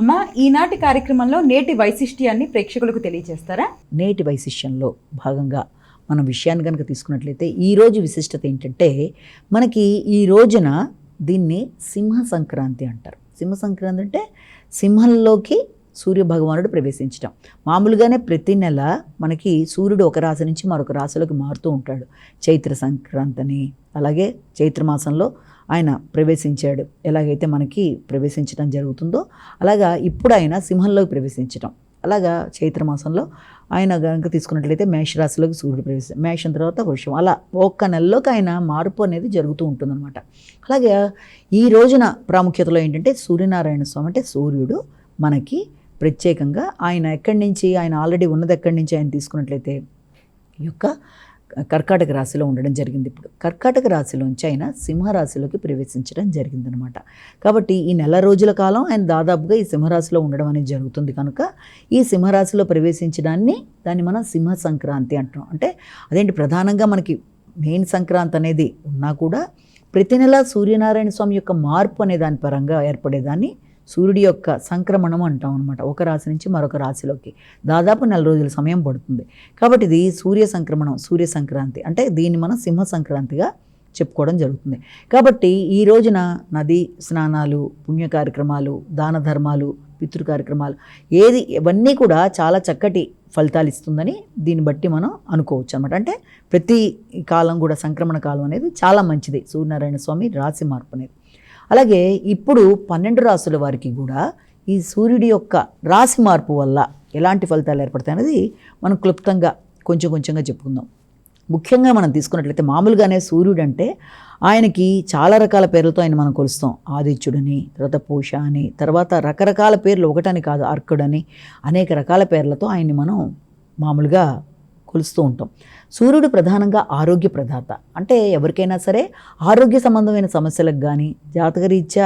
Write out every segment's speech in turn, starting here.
అమ్మా, ఈనాటి కార్యక్రమంలో నేటి వైశిష్ట్యాన్ని ప్రేక్షకులకు తెలియజేస్తారా? నేటి వైశిష్ట్యంలో భాగంగా మనం విషయాన్ని కనుక తీసుకున్నట్లయితే ఈరోజు విశిష్టత ఏంటంటే, మనకి ఈ రోజున దీన్ని సింహ సంక్రాంతి అంటారు. సింహ సంక్రాంతి అంటే సింహంలోకి సూర్యభగవానుడు ప్రవేశించడం. మామూలుగానే ప్రతి నెల మనకి సూర్యుడు ఒక రాశి నుంచి మరొక రాశిలోకి మారుతూ ఉంటాడు. చైత్ర సంక్రాంతి అని, అలాగే చైత్రమాసంలో ఆయన ప్రవేశించాడు. ఎలాగైతే మనకి ప్రవేశించడం జరుగుతుందో అలాగా ఇప్పుడు ఆయన సింహంలోకి ప్రవేశించడం. అలాగా చైత్రమాసంలో ఆయన కనుక తీసుకున్నట్లయితే మేషరాశిలోకి సూర్యుడు ప్రవేశించాడు, మేషం తర్వాత వృషం, అలా ఒక్క నెలలోకి ఆయన మార్పు అనేది జరుగుతూ ఉంటుందన్నమాట. అలాగే ఈ రోజున ప్రాముఖ్యతలో ఏంటంటే సూర్యనారాయణ స్వామి అంటే సూర్యుడు మనకి ప్రత్యేకంగా ఆయన ఎక్కడి నుంచి, ఆయన ఆల్రెడీ ఉన్నది ఎక్కడి నుంచి ఆయన తీసుకున్నట్లయితే ఈ యొక్క కర్కాటక రాశిలో ఉండడం జరిగింది. ఇప్పుడు కర్కాటక రాశిలోంచి ఆయన సింహరాశిలోకి ప్రవేశించడం జరిగిందనమాట. కాబట్టి ఈ నెల రోజుల కాలం ఆయన దాదాపుగా ఈ సింహరాశిలో ఉండడం అనేది జరుగుతుంది. కనుక ఈ సింహరాశిలో ప్రవేశించడాన్ని దాన్ని మనం సింహ సంక్రాంతి అంటున్నాం. అంటే అదేంటి, ప్రధానంగా మనకి మెయిన్ సంక్రాంతి అనేది ఉన్నా కూడా ప్రతి నెల సూర్యనారాయణ స్వామి యొక్క మార్పు అనే దాని పరంగా ఏర్పడేదాన్ని సూర్యుడి యొక్క సంక్రమణం అంటాం అనమాట. ఒక రాశి నుంచి మరొక రాశిలోకి దాదాపు 4 రోజుల సమయం పడుతుంది. కాబట్టి ఇది సూర్య సంక్రమణం, సూర్య సంక్రాంతి అంటే దీన్ని మనం సింహ సంక్రాంతిగా చెప్పుకోవడం జరుగుతుంది. కాబట్టి ఈ రోజున నదీ స్నానాలు, పుణ్య కార్యక్రమాలు, దాన ధర్మాలు, పితృ కార్యక్రమాలు ఇవన్నీ కూడా చాలా చక్కటి ఫలితాలు ఇస్తుందని దీన్ని బట్టి మనం అనుకోవచ్చు అనమాట. అంటే ప్రతి కాలం కూడా సంక్రమణ కాలం అనేది చాలా మంచిది, సూర్యనారాయణ స్వామి రాశి మార్పు అనేది. అలాగే ఇప్పుడు 12 రాశుల వారికి కూడా ఈ సూర్యుడి యొక్క రాశి మార్పు వల్ల ఎలాంటి ఫలితాలు ఏర్పడతాయి అనేది మనం క్లుప్తంగా కొంచెంగా చెప్పుకుందాం. ముఖ్యంగా మనం తీసుకున్నట్లయితే మామూలుగానే సూర్యుడు అంటే ఆయనకి చాలా రకాల పేర్లతో ఆయన మనం కొలుస్తాం. ఆదిత్యుడని, తర్వాత పూష అని, తర్వాత రకరకాల పేర్లు, ఒకటని కాదు, అర్కుడని, అనేక రకాల పేర్లతో ఆయన్ని మనం మామూలుగా కొలుస్తూ ఉంటాం. సూర్యుడు ప్రధానంగా ఆరోగ్య ప్రదాత. అంటే ఎవరికైనా సరే ఆరోగ్య సంబంధమైన సమస్యలకు కానీ జాతకరీత్యా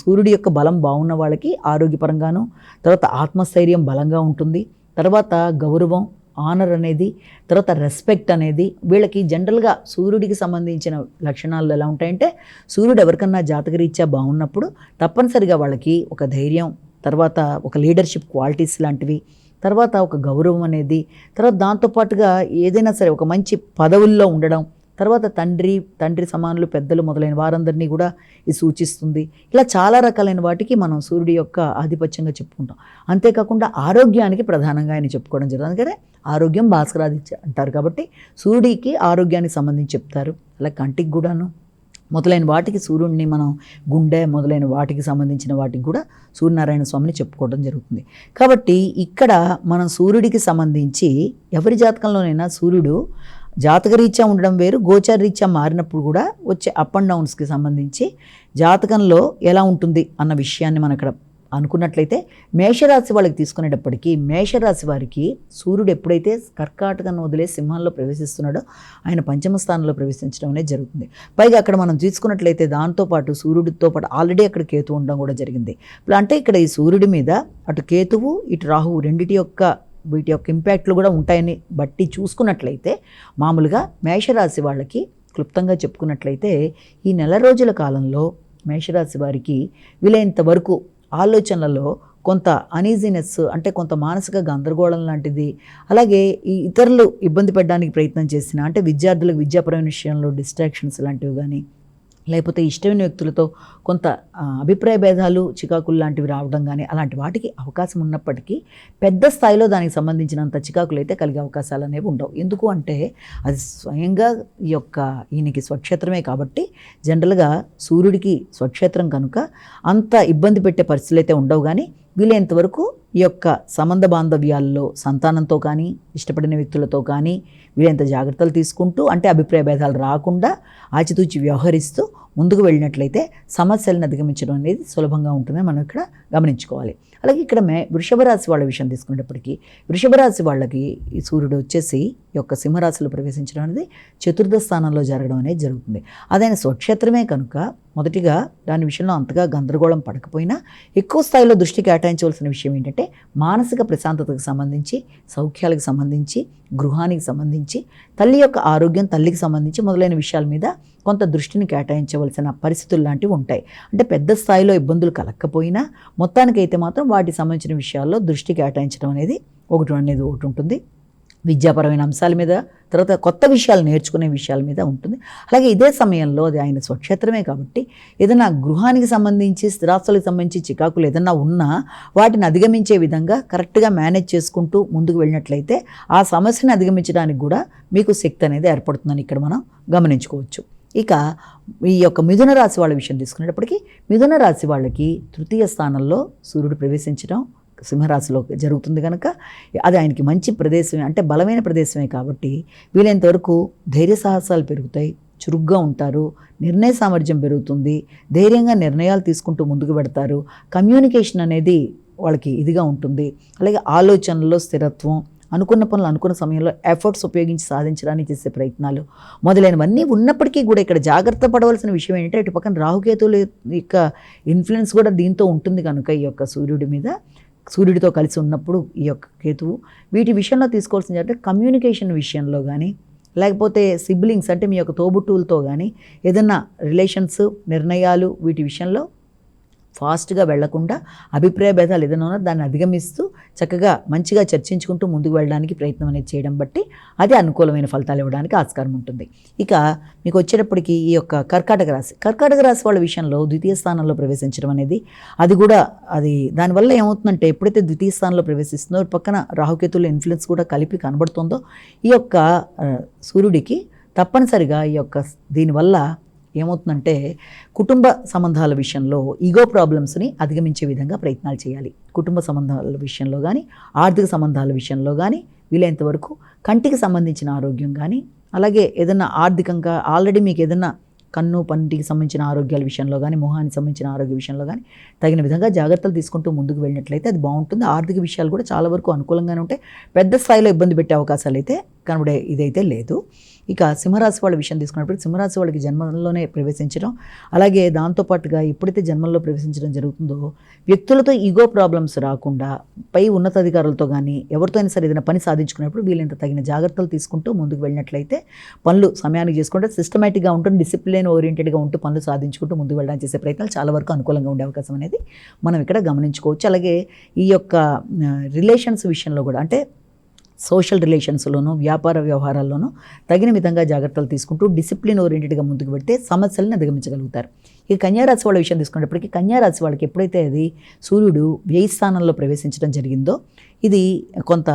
సూర్యుడి యొక్క బలం బాగున్న వాళ్ళకి ఆరోగ్యపరంగాను, తర్వాత ఆత్మస్థైర్యం బలంగా ఉంటుంది, తర్వాత గౌరవం, ఆనర్ అనేది, తర్వాత రెస్పెక్ట్ అనేది వీళ్ళకి జనరల్గా సూర్యుడికి సంబంధించిన లక్షణాలు ఎలా ఉంటాయంటే, సూర్యుడు ఎవరికన్నా జాతకరీత్యా బాగున్నప్పుడు తప్పనిసరిగా వాళ్ళకి ఒక ధైర్యం, తర్వాత ఒక లీడర్షిప్ క్వాలిటీస్ లాంటివి, తర్వాత ఒక గౌరవం అనేది, తర్వాత దాంతోపాటుగా ఏదైనా సరే ఒక మంచి పదవుల్లో ఉండడం, తర్వాత తండ్రి సమానులు, పెద్దలు మొదలైన వారందరినీ కూడా ఇది సూచిస్తుంది. ఇలా చాలా రకాలైన వాటికి మనం సూర్యుడి యొక్క ఆధిపత్యంగా చెప్పుకుంటాం. అంతేకాకుండా ఆరోగ్యానికి ప్రధానంగా ఆయన చెప్పుకోవడం జరుగుతుంది. అందుకనే ఆరోగ్యం భాస్కరాదిత్య అంటారు. కాబట్టి సూర్యుడికి ఆరోగ్యానికి సంబంధించి చెప్తారు. అలా కంటికి కూడాను మొదలైన వాటికి సూర్యుడిని మనం గుండె మొదలైన వాటికి సంబంధించిన వాటికి కూడా సూర్యనారాయణ స్వామిని చెప్పుకోవడం జరుగుతుంది. కాబట్టి ఇక్కడ మనం సూర్యుడికి సంబంధించి ఎవరి జాతకంలోనైనా సూర్యుడు జాతకరీత్యా ఉండడం వేరు, గోచారరీత్యా మారినప్పుడు కూడా వచ్చే అప్ అండ్ డౌన్స్కి సంబంధించి జాతకంలో ఎలా ఉంటుంది అన్న విషయాన్ని మనం ఇక్కడ అనుకున్నట్లయితే, మేషరాశి వాళ్ళకి తీసుకునేటప్పటికీ మేషరాశి వారికి సూర్యుడు ఎప్పుడైతే కర్కాటకాన్ని వదిలే సింహంలో ప్రవేశిస్తున్నాడో ఆయన పంచమ స్థానంలో ప్రవేశించడం అనేది జరుగుతుంది. పైగా అక్కడ మనం తీసుకున్నట్లయితే దాంతోపాటు సూర్యుడితో పాటు ఆల్రెడీ అక్కడ కేతువు ఉండడం కూడా జరిగింది. ఇప్పుడు అంటే ఇక్కడ ఈ సూర్యుడి మీద అటు కేతువు ఇటు రాహువు వీటి యొక్క ఇంపాక్ట్లు కూడా ఉంటాయని బట్టి చూసుకున్నట్లయితే మామూలుగా మేషరాశి వాళ్ళకి క్లుప్తంగా చెప్పుకున్నట్లయితే ఈ నెల రోజుల కాలంలో మేషరాశి వారికి వీలైనంత వరకు ఆలోచనలలో కొంత అనీజీనెస్ అంటే కొంత మానసిక గందరగోళం లాంటిది, అలాగే ఈ ఇతరులు ఇబ్బంది పెట్టడానికి ప్రయత్నం చేసిన, అంటే విద్యార్థులకు విద్యాపరమైన విషయంలో డిస్ట్రాక్షన్స్ లాంటివి కానీ, లేకపోతే ఇష్టమైన వ్యక్తులతో కొంత అభిప్రాయ భేదాలు, చికాకులు లాంటివి రావడం కానీ, అలాంటి వాటికి అవకాశం ఉన్నప్పటికీ పెద్ద స్థాయిలో దానికి సంబంధించినంత చికాకులు అయితే కలిగే అవకాశాలు అనేవి ఉండవు. ఎందుకు అంటే అది స్వయంగా ఈయనకి స్వక్షేత్రమే కాబట్టి జనరల్గా సూర్యుడికి స్వక్షేత్రం కనుక అంత ఇబ్బంది పెట్టే పరిస్థితులు అయితే ఉండవు. కానీ వీలైనంతవరకు ఈ యొక్క సంబంధ బాంధవ్యాల్లో సంతానంతో కానీ, ఇష్టపడిన వ్యక్తులతో కానీ వీలైనంత జాగ్రత్తలు తీసుకుంటూ, అంటే అభిప్రాయ భేదాలు రాకుండా ఆచితూచి వ్యవహరిస్తూ ముందుకు వెళ్ళినట్లయితే సమస్యలను అధిగమించడం అనేది సులభంగా ఉంటుందని మనం ఇక్కడ గమనించుకోవాలి. అలాగే ఇక్కడ వృషభ రాశి వాళ్ళ విషయం తీసుకునేటప్పటికీ వృషభ రాశి వాళ్ళకి ఈ సూర్యుడు వచ్చేసి ఈ యొక్క సింహరాశిలో ప్రవేశించడం అనేది చతుర్థ స్థానంలో జరగడం అనేది జరుగుతుంది. అదైన స్వక్షేత్రమే కనుక మొదటిగా దాని విషయంలో అంతగా గందరగోళం పడకపోయినా ఎక్కువ స్థాయిలో దృష్టి కేటాయించవలసిన విషయం ఏంటంటే మానసిక ప్రశాంతతకు సంబంధించి, సౌఖ్యాలకు సంబంధించి, గృహానికి సంబంధించి సంబంధించి, తల్లి యొక్క ఆరోగ్యం, తల్లికి సంబంధించి మొదలైన విషయాల మీద కొంత దృష్టిని కేటాయించవలసిన పరిస్థితులు లాంటివి ఉంటాయి. అంటే పెద్ద స్థాయిలో ఇబ్బందులు కలగకపోయినా మొత్తానికైతే మాత్రం వాటికి సంబంధించిన విషయాల్లో దృష్టి కేటాయించడం అనేది ఒకటి ఉంటుంది. విద్యాపరమైన అంశాల మీద, తర్వాత కొత్త విషయాలు నేర్చుకునే విషయాల మీద ఉంటుంది. అలాగే ఇదే సమయంలో అది ఆయన స్వక్షేత్రమే కాబట్టి ఏదైనా గృహానికి సంబంధించి, స్థిరాస్తులకు సంబంధించి చికాకులు ఏదైనా ఉన్నా వాటిని అధిగమించే విధంగా కరెక్ట్గా మేనేజ్ చేసుకుంటూ ముందుకు వెళ్ళినట్లయితే ఆ సమస్యను అధిగమించడానికి కూడా మీకు శక్తి అనేది ఏర్పడుతుందని ఇక్కడ మనం గమనించుకోవచ్చు. ఇక ఈ యొక్క మిథున రాశి వాళ్ళ విషయం తీసుకునేటప్పటికీ మిథున రాశి వాళ్ళకి తృతీయ స్థానంలో సూర్యుడు ప్రవేశించడం సింహరాశిలో జరుగుతుంది కనుక అది ఆయనకి మంచి ప్రదేశమే, అంటే బలమైన ప్రదేశమే కాబట్టి వీలైనంతవరకు ధైర్య సాహసాలు పెరుగుతాయి, చురుగ్గా ఉంటారు, నిర్ణయ సామర్థ్యం పెరుగుతుంది, ధైర్యంగా నిర్ణయాలు తీసుకుంటూ ముందుకు పెడతారు, కమ్యూనికేషన్ అనేది వాళ్ళకి ఇదిగా ఉంటుంది. అలాగే ఆలోచనలో స్థిరత్వం, అనుకున్న పనులు అనుకున్న సమయంలో ఎఫర్ట్స్ ఉపయోగించి సాధించడానికి చేసే ప్రయత్నాలు మొదలైనవన్నీ ఉన్నప్పటికీ కూడా ఇక్కడ జాగ్రత్త పడవలసిన విషయం ఏంటంటే ఇటు పక్కన రాహుకేతువుల యొక్క ఇన్ఫ్లుయెన్స్ కూడా దీంతో ఉంటుంది కనుక ఈ యొక్క సూర్యుడితో కలిసి ఉన్నప్పుడు ఈ యొక్క కేతువు వీటి విషయంలో తీసుకోవాల్సింది అంటే కమ్యూనికేషన్ విషయంలో కానీ, లేకపోతే సిబ్లింగ్స్ అంటే మీ యొక్క తోబుట్టువులతో కానీ ఏదన్నా రిలేషన్స్, నిర్ణయాలు వీటి విషయంలో ఫాస్ట్గా వెళ్లకుండా అభిప్రాయ భేదాలు ఏదైనా ఉన్నా దాన్ని అధిగమిస్తూ చక్కగా మంచిగా చర్చించుకుంటూ ముందుకు వెళ్ళడానికి ప్రయత్నం అనేది చేయడం బట్టి అది అనుకూలమైన ఫలితాలు ఇవ్వడానికి ఆస్కారం ఉంటుంది. ఇక మీకు వచ్చేటప్పటికి ఈ యొక్క కర్కాటక రాశి వాళ్ళ విషయంలో ద్వితీయ స్థానంలో ప్రవేశించడం అనేది అది దానివల్ల ఏమవుతుందంటే ఎప్పుడైతే ద్వితీయ స్థానంలో ప్రవేశిస్తుందో పక్కన రాహుకేతుల ఇన్ఫ్లుయెన్స్ కూడా కలిపి కనబడుతుందో ఈ యొక్క సూర్యుడికి తప్పనిసరిగా ఈ యొక్క దీనివల్ల ఏమవుతుందంటే కుటుంబ సంబంధాల విషయంలో ఈగో ప్రాబ్లమ్స్ని అధిగమించే విధంగా ప్రయత్నాలు చేయాలి. కుటుంబ సంబంధాల విషయంలో కానీ, ఆర్థిక సంబంధాల విషయంలో కానీ వీలైనంత వరకు కంటికి సంబంధించిన ఆరోగ్యం కానీ, అలాగే ఏదైనా ఆర్థికంగా ఆల్రెడీ మీకు ఏదైనా కన్ను, పంటికి సంబంధించిన ఆరోగ్యాల విషయంలో కానీ, మొహానికి సంబంధించిన ఆరోగ్య విషయంలో కానీ తగిన విధంగా జాగ్రత్తలు తీసుకుంటూ ముందుకు వెళ్ళినట్లయితే అది బాగుంటుంది. ఆర్థిక విషయాలు కూడా చాలా వరకు అనుకూలంగానే ఉంటాయి. పెద్ద స్థాయిలో ఇబ్బంది పెట్టే అవకాశాలు అయితే కనబడే ఇదైతే లేదు. ఇక సింహరాశి వాళ్ళ విషయం తీసుకున్నప్పుడు సింహరాశి వాళ్ళకి జన్మంలోనే ప్రవేశించడం, అలాగే దాంతోపాటుగా ఎప్పుడైతే జన్మంలో ప్రవేశించడం జరుగుతుందో వ్యక్తులతో ఈగో ప్రాబ్లమ్స్ రాకుండా పై ఉన్నతాధికారులతో కానీ ఎవరితో అయినా సరే ఏదైనా పని సాధించుకున్నప్పుడు వీళ్ళంత తగిన జాగ్రత్తలు తీసుకుంటూ ముందుకు వెళ్ళినట్లయితే పనులు సమయానికి చేసుకుంటే సిస్టమేటిక్గా ఉంటుంది, డిసిప్లిన్ ఓరియంటెడ్గా ఉంటూ పనులు సాధించుకుంటూ ముందుకు వెళ్ళడానికి చేసే ప్రయత్నాలు చాలా వరకు అనుకూలంగా ఉండే అవకాశం అనేది మనం ఇక్కడ గమనించుకోవచ్చు. అలాగే ఈ యొక్క రిలేషన్స్ విషయంలో కూడా అంటే సోషల్ రిలేషన్స్లోనూ, వ్యాపార వ్యవహారాల్లోనూ తగిన విధంగా జాగ్రత్తలు తీసుకుంటూ డిసిప్లిన్ ఓరియంటెడ్గా ముందుకు పెడితే సమస్యలను అధిగమించగలుగుతారు. ఈ కన్యారాశి వాళ్ళ విషయం తీసుకునేటప్పటికీ కన్యారాశి వాళ్ళకి ఎప్పుడైతే అది సూర్యుడు వ్యయ స్థానంలో ప్రవేశించడం జరిగిందో ఇది కొంత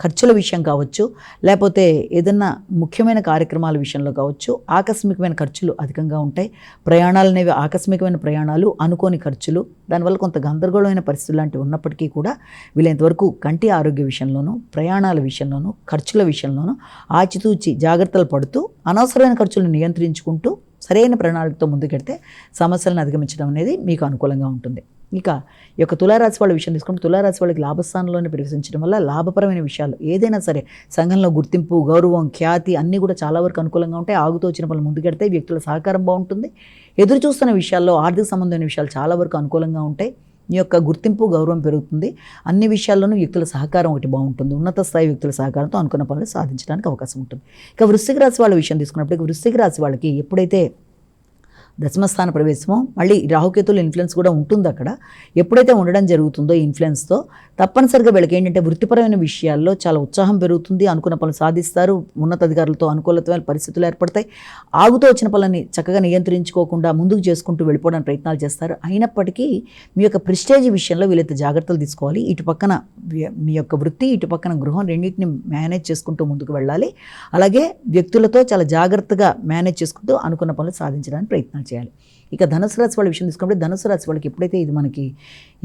ఖర్చుల విషయం కావచ్చు, లేకపోతే ఏదన్నా ముఖ్యమైన కార్యక్రమాల విషయంలో కావచ్చు, ఆకస్మికమైన ఖర్చులు అధికంగా ఉంటాయి. ప్రయాణాలు అనేవి ఆకస్మికమైన ప్రయాణాలు, అనుకోని ఖర్చులు, దానివల్ల కొంత గందరగోళమైన పరిస్థితులు లాంటివి ఉన్నప్పటికీ కూడా వీలైనంతవరకు కంటి ఆరోగ్య విషయంలోనూ, ప్రయాణాల విషయంలోనూ, ఖర్చుల విషయంలోనూ ఆచితూచి జాగ్రత్తలు పడుతూ అనవసరమైన ఖర్చులను నియంత్రించుకుంటూ సరైన ప్రణాళికతో ముందుకెడితే సమస్యలను అధిగమించడం అనేది మీకు అనుకూలంగా ఉంటుంది. ఇక ఈ యొక్క తులారాశి వాళ్ళ విషయం తీసుకుంటే తులారాశి వాళ్ళకి లాభస్థానంలోనే ప్రవేశించడం వల్ల లాభపరమైన విషయాలు ఏదైనా సరే సంఘంలో గుర్తింపు, గౌరవం, ఖ్యాతి అన్నీ కూడా చాలా వరకు అనుకూలంగా ఉంటాయి. ఆగుతూ వచ్చిన పనులు ముందుకెడితే వ్యక్తుల సహకారం బాగుంటుంది. ఎదురు చూస్తున్న విషయాల్లో ఆర్థిక సంబంధమైన విషయాలు చాలా వరకు అనుకూలంగా ఉంటాయి. మీ యొక్క గుర్తింపు, గౌరవం పెరుగుతుంది. అన్ని విషయాల్లోనూ వ్యక్తుల సహకారం ఒకటి బాగుంటుంది. ఉన్నత స్థాయి వ్యక్తుల సహకారంతో అనుకున్న పనులు సాధించడానికి అవకాశం ఉంటుంది. ఇక వృశ్చిక రాశి వాళ్ళ విషయం తీసుకున్నప్పుడు వృశ్చిక రాశి వాళ్ళకి ఎప్పుడైతే దశమస్థాన ప్రవేశమో మళ్ళీ రాహుకేతుల ఇన్ఫ్లుయెన్స్ కూడా ఉంటుంది అక్కడ. ఎప్పుడైతే ఉండడం జరుగుతుందో ఈ ఇన్ఫ్లుయెన్స్తో తప్పనిసరిగా వీళ్ళకి ఏంటంటే వృత్తిపరమైన విషయాల్లో చాలా ఉత్సాహం పెరుగుతుంది, అనుకున్న పనులు సాధిస్తారు, ఉన్నతాధికారులతో అనుకూలమైన పరిస్థితులు ఏర్పడతాయి. ఆగుతూ వచ్చిన పనులని చక్కగా నియంత్రించుకోకుండా ముందుకు చేసుకుంటూ వెళ్ళిపోవడానికి ప్రయత్నాలు చేస్తారు. అయినప్పటికీ మీ యొక్క ప్రెస్టేజ్ విషయంలో వీళ్ళైతే జాగ్రత్తలు తీసుకోవాలి. ఇటు పక్కన మీ యొక్క వృత్తి, ఇటు పక్కన గృహం రెండింటిని మేనేజ్ చేసుకుంటూ ముందుకు వెళ్ళాలి. అలాగే వ్యక్తులతో చాలా జాగ్రత్తగా మేనేజ్ చేసుకుంటూ అనుకున్న పనులు సాధించడానికి ప్రయత్నాలు చేయాలి. ఇక ధనుసు రాశి వాళ్ళ విషయం తీసుకుంటే ధనుసు రాశి వాళ్ళకి ఎప్పుడైతే ఇది మనకి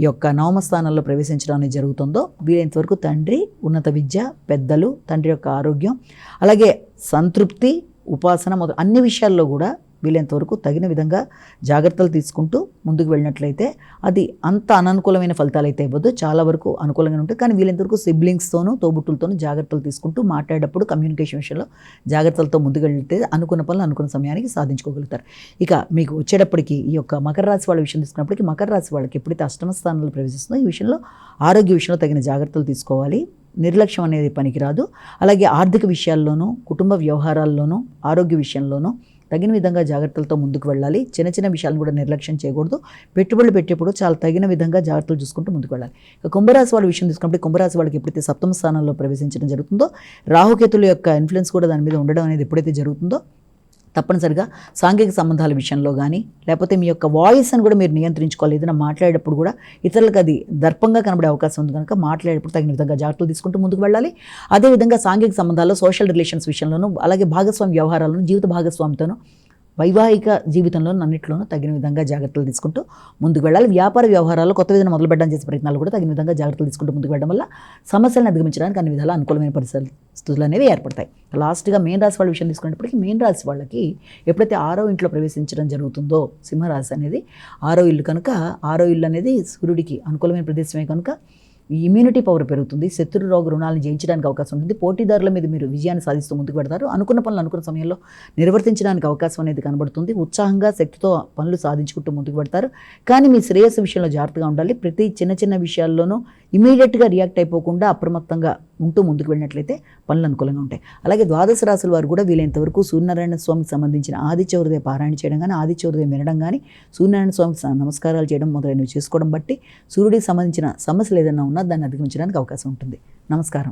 ఈ యొక్క నవమ స్థానంలో ప్రవేశించడం అనేది జరుగుతుందో వీలైనంతవరకు తండ్రి, ఉన్నత విద్య, పెద్దలు, తండ్రి యొక్క ఆరోగ్యం, అలాగే సంతృప్తి, ఉపాసన మొదలు అన్ని విషయాల్లో కూడా వీలైనంతవరకు తగిన విధంగా జాగ్రత్తలు తీసుకుంటూ ముందుకు వెళ్ళినట్లయితే అది అంత అననుకూలమైన ఫలితాలు అయితే ఇవ్వదు, చాలా వరకు అనుకూలంగా ఉంటుంది. కానీ వీలైనంతవరకు సిబ్లింగ్స్తోనూ, తోబుట్టులతోనూ జాగ్రత్తలు తీసుకుంటూ మాట్లాడేటప్పుడు కమ్యూనికేషన్ విషయంలో జాగ్రత్తలతో ముందుకు వెళ్తే అనుకున్న పనులు అనుకున్న సమయానికి సాధించుకోగలుగుతారు. ఇక మీకు వచ్చేటప్పటికి ఈ యొక్క మకర రాశి వాళ్ళ విషయం తీసుకున్నప్పటికీ మకర రాశి వాళ్ళకి ఎప్పుడైతే అష్టమ స్థానంలో ప్రవేశిస్తుందో ఈ విషయంలో ఆరోగ్య విషయంలో తగిన జాగ్రత్తలు తీసుకోవాలి. నిర్లక్ష్యం అనేది పనికిరాదు. అలాగే ఆర్థిక విషయాల్లోనూ, కుటుంబ వ్యవహారాల్లోనూ, ఆరోగ్య విషయంలోనూ తగిన విధంగా జాగ్రత్తలతో ముందుకు వెళ్ళాలి. చిన్న చిన్న విషయాలను కూడా నిర్లక్ష్యం చేయకూడదు. పెట్టుబడులు పెట్టేప్పుడు చాలా తగిన విధంగా జాగ్రత్తలు చూసుకుంటూ ముందుకు వెళ్ళాలి. ఇక కుంభరాశి వాళ్ళ విషయం తీసుకుంటే కుంభరాశి వాళ్ళకి ఎప్పుడైతే సప్తమ స్థానంలో ప్రవేశించడం జరుగుతుందో, రాహుకేతుల యొక్క ఇన్ఫ్లుయెన్స్ కూడా దాని మీద ఉండడం అనేది ఎప్పుడైతే జరుగుతుందో, తప్పనిసరిగా సాంఘిక సంబంధాల విషయంలో కానీ, లేకపోతే మీ యొక్క వాయిస్ అని కూడా మీరు నియంత్రించుకోవాలి. ఏదైనా మాట్లాడేటప్పుడు కూడా ఇతరులకు అది దర్పంగా కనబడే అవకాశం ఉంది కనుక మాట్లాడేటప్పుడు తగిన విధంగా జాగ్రత్తలు తీసుకుంటూ ముందుకు వెళ్ళాలి. అదేవిధంగా సాంఘిక సంబంధాల్లో, సోషల్ రిలేషన్స్ విషయంలోనూ, అలాగే భాగస్వామి వ్యవహారాలను, జీవిత భాగస్వామితోనూ, వైవాహిక జీవితంలో అన్నింటిలోనూ తగిన విధంగా జాగ్రత్తలు తీసుకుంటూ ముందుకు వెళ్ళాలి. వ్యాపార వ్యవహారాల్లో కొత్త విధానం మొదలుపెట్టడం చేసే ప్రయత్నాలు కూడా తగిన విధంగా జాగ్రత్తలు తీసుకుంటూ ముందుకు వెళ్ళడం వల్ల సమస్యలను అధిగమించడానికి అన్ని విధాలా అనుకూలమైన పరిస్థితులు అనేవి ఏర్పడతాయి. లాస్ట్గా మీన రాశి వాళ్ళ విషయం తీసుకునేటప్పటికీ మీన రాశి వాళ్ళకి ఎప్పుడైతే 6వ ఇంట్లో ప్రవేశించడం జరుగుతుందో సింహరాశి అనేది 6వ ఇల్లు కనుక, 6వ ఇల్లు అనేది సూర్యుడికి అనుకూలమైన ప్రదేశమే కనుక ఇమ్యూనిటీ పవర్ పెరుగుతుంది. శత్రు రోగ రుణాలను జయించడానికి అవకాశం ఉంటుంది. పోటీదారుల మీద మీరు విజయాన్ని సాధిస్తూ ముందుకు పెడతారు. అనుకున్న పనులు అనుకున్న సమయంలో నిర్వర్తించడానికి అవకాశం అనేది కనబడుతుంది. ఉత్సాహంగా శక్తితో పనులు సాధించుకుంటూ ముందుకు పెడతారు. కానీ మీ శ్రేయస్సు విషయంలో జాగ్రత్తగా ఉండాలి. ప్రతి చిన్న చిన్న విషయాల్లోనూ ఇమీడియట్గా రియాక్ట్ అయిపోకుండా అప్రమత్తంగా ఉంటూ ముందుకు వెళ్ళినట్లయితే పనులు అనుకూలంగా ఉంటాయి. అలాగే ద్వాదశ రాశుల వారు కూడా వీలైనంతవరకు సూర్యనారాయణ స్వామికి సంబంధించిన ఆదిత్య హృదయ పారాయణ చేయడం కానీ, ఆదిత్య హృదయం వినడం కానీ, సూర్యనారాయణ స్వామికి నమస్కారాలు చేయడం మొదలైనవి చేసుకోవడం బట్టి సూర్యుడికి సంబంధించిన సమస్యలు ఏదైనా ఉన్నా దాన్ని అధిగమించడానికి అవకాశం ఉంటుంది. నమస్కారం.